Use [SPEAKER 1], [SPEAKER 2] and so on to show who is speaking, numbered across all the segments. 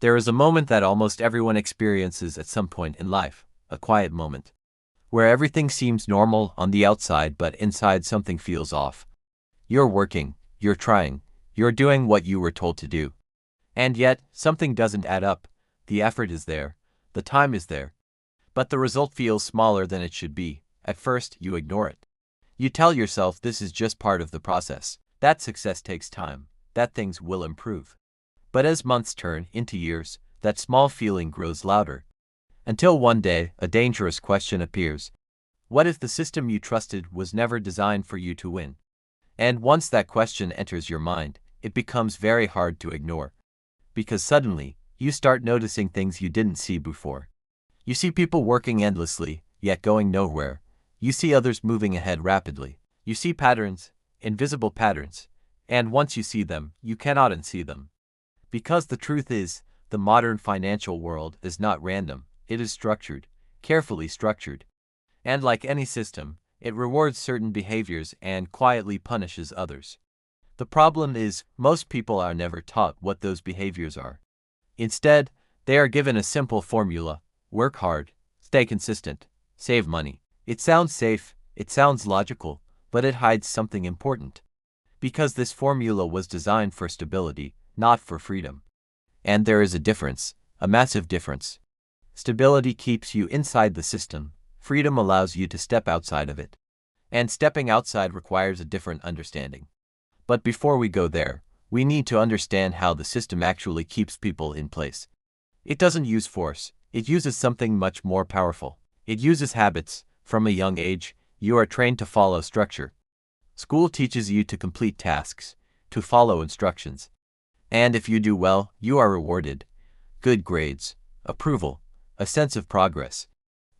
[SPEAKER 1] There is a moment that almost everyone experiences at some point in life, a quiet moment, where everything seems normal on the outside but inside something feels off. You're working, you're trying, you're doing what you were told to do. And yet, something doesn't add up. The effort is there, the time is there, but the result feels smaller than it should be. At first, you ignore it. You tell yourself this is just part of the process, that success takes time, that things will improve. But as months turn into years, that small feeling grows louder. Until one day, a dangerous question appears. What if the system you trusted was never designed for you to win? And once that question enters your mind, it becomes very hard to ignore. Because suddenly, you start noticing things you didn't see before. You see people working endlessly, yet going nowhere. You see others moving ahead rapidly. You see patterns, invisible patterns, and once you see them, you cannot unsee them. Because the truth is, the modern financial world is not random, it is structured, carefully structured. And like any system, it rewards certain behaviors and quietly punishes others. The problem is, most people are never taught what those behaviors are. Instead, they are given a simple formula: work hard, stay consistent, save money. It sounds safe, it sounds logical, but it hides something important. Because this formula was designed for stability, not for freedom. And there is a difference, a massive difference. Stability keeps you inside the system, freedom allows you to step outside of it. And stepping outside requires a different understanding. But before we go there, we need to understand how the system actually keeps people in place. It doesn't use force, it uses something much more powerful. It uses habits. From a young age, you are trained to follow structure. School teaches you to complete tasks, to follow instructions. And if you do well, you are rewarded. Good grades, approval, a sense of progress.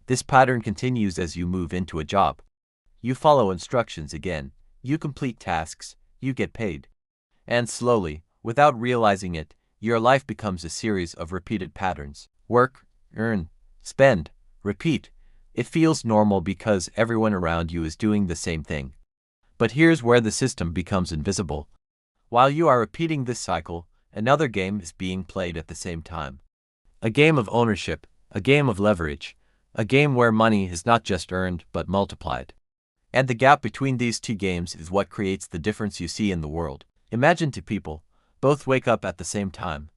[SPEAKER 1] This pattern continues as you move into a job. You follow instructions again, you complete tasks, you get paid. And slowly, without realizing it, your life becomes a series of repeated patterns. Work, earn, spend, repeat. It feels normal because everyone around you is doing the same thing. But here's where the system becomes invisible. While you are repeating this cycle, another game is being played at the same time. A game of ownership, a game of leverage, a game where money is not just earned but multiplied. And the gap between these two games is what creates the difference you see in the world. Imagine two people, both wake up at the same time.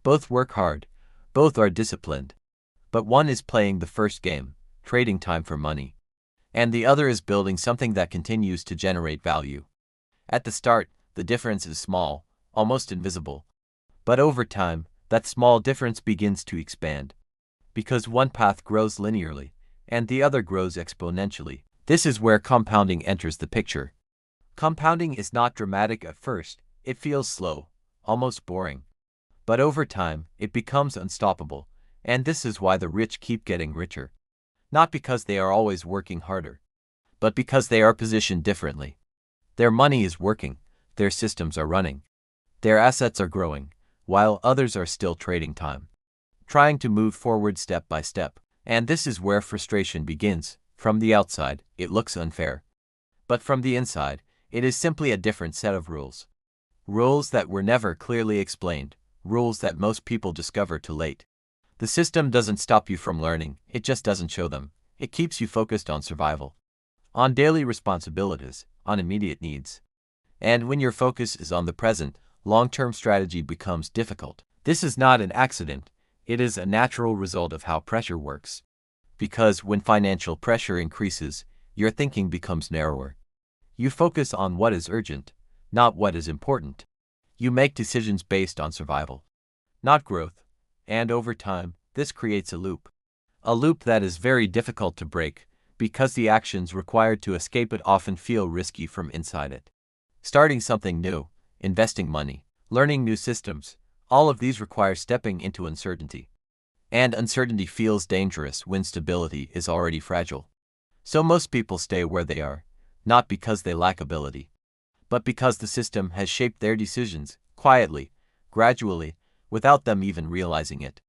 [SPEAKER 1] Both work hard, both are disciplined. But one is playing the first game, trading time for money. And the other is building something that continues to generate value. At the start, the difference is small, almost invisible. But over time, that small difference begins to expand. Because one path grows linearly, and the other grows exponentially. This is where compounding enters the picture. Compounding is not dramatic at first, it feels slow, almost boring. But over time, it becomes unstoppable, and this is why the rich keep getting richer. Not because they are always working harder, but because they are positioned differently. Their money is working, their systems are running, their assets are growing, while others are still trading time, trying to move forward step by step. And this is where frustration begins. From the outside, it looks unfair. But from the inside, it is simply a different set of rules. Rules that were never clearly explained, rules that most people discover too late. The system doesn't stop you from learning, it just doesn't show them. It keeps you focused on survival, on daily responsibilities, on immediate needs. And when your focus is on the present, long-term strategy becomes difficult. This is not an accident, it is a natural result of how pressure works. Because when financial pressure increases, your thinking becomes narrower. You focus on what is urgent, not what is important. You make decisions based on survival, not growth. And over time, this creates a loop. A loop that is very difficult to break, because the actions required to escape it often feel risky from inside it. Starting something new, investing money, learning new systems, all of these require stepping into uncertainty. And uncertainty feels dangerous when stability is already fragile. So most people stay where they are, not because they lack ability, but because the system has shaped their decisions, quietly, gradually, without them even realizing it.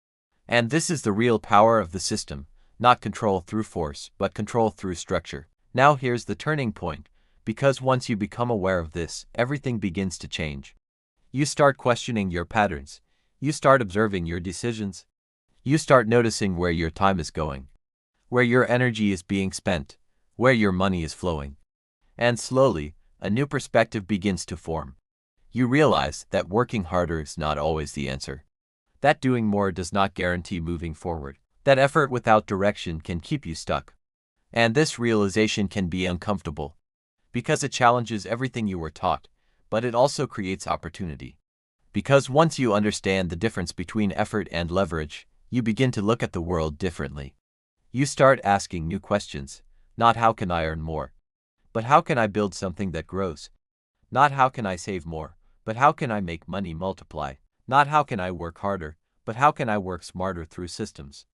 [SPEAKER 1] And this is the real power of the system, not control through force, but control through structure. Now here's the turning point, because once you become aware of this, everything begins to change. You start questioning your patterns. You start observing your decisions. You start noticing where your time is going, where your energy is being spent, where your money is flowing. And slowly, a new perspective begins to form. You realize that working harder is not always the answer. That doing more does not guarantee moving forward. That effort without direction can keep you stuck. And this realization can be uncomfortable, because it challenges everything you were taught, but it also creates opportunity. Because once you understand the difference between effort and leverage, you begin to look at the world differently. You start asking new questions, not how can I earn more, but how can I build something that grows? Not how can I save more, but how can I make money multiply? Not how can I work harder, but how can I work smarter through systems?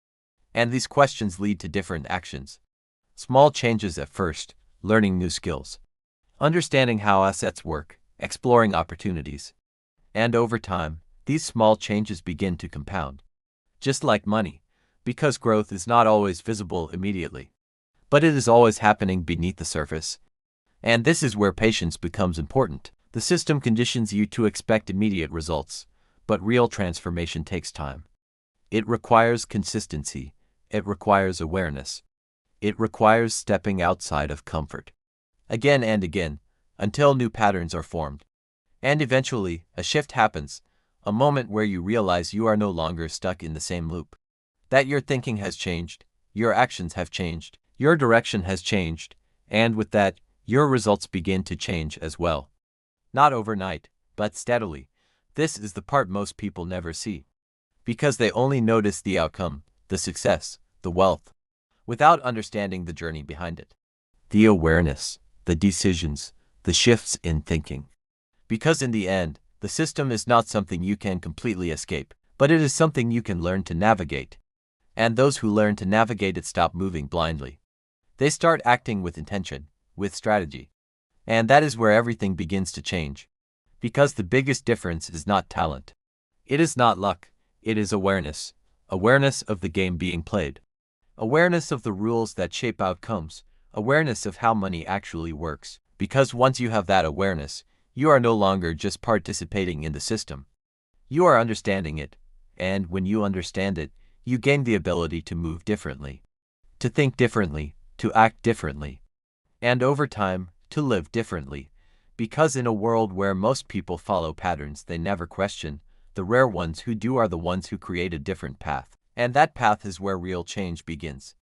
[SPEAKER 1] And these questions lead to different actions. Small changes at first, learning new skills, understanding how assets work, exploring opportunities. And over time, these small changes begin to compound. Just like money, because growth is not always visible immediately, but it is always happening beneath the surface. And this is where patience becomes important. The system conditions you to expect immediate results, but real transformation takes time. It requires consistency. It requires awareness. It requires stepping outside of comfort, again and again, until new patterns are formed. And eventually, a shift happens, a moment where you realize you are no longer stuck in the same loop. That your thinking has changed, your actions have changed, your direction has changed, and with that, your results begin to change as well. Not overnight, but steadily. This is the part most people never see, because they only notice the outcome, the success, the wealth, without understanding the journey behind it. The awareness, the decisions, the shifts in thinking. Because in the end, the system is not something you can completely escape, but it is something you can learn to navigate. And those who learn to navigate it stop moving blindly. They start acting with intention, with strategy. And that is where everything begins to change. Because the biggest difference is not talent. It is not luck, it is awareness. Awareness of the game being played. Awareness of the rules that shape outcomes. Awareness of how money actually works. Because once you have that awareness, you are no longer just participating in the system. You are understanding it. And when you understand it, you gain the ability to move differently, to think differently, to act differently, and over time, to live differently. Because in a world where most people follow patterns they never question, the rare ones who do are the ones who create a different path. And that path is where real change begins.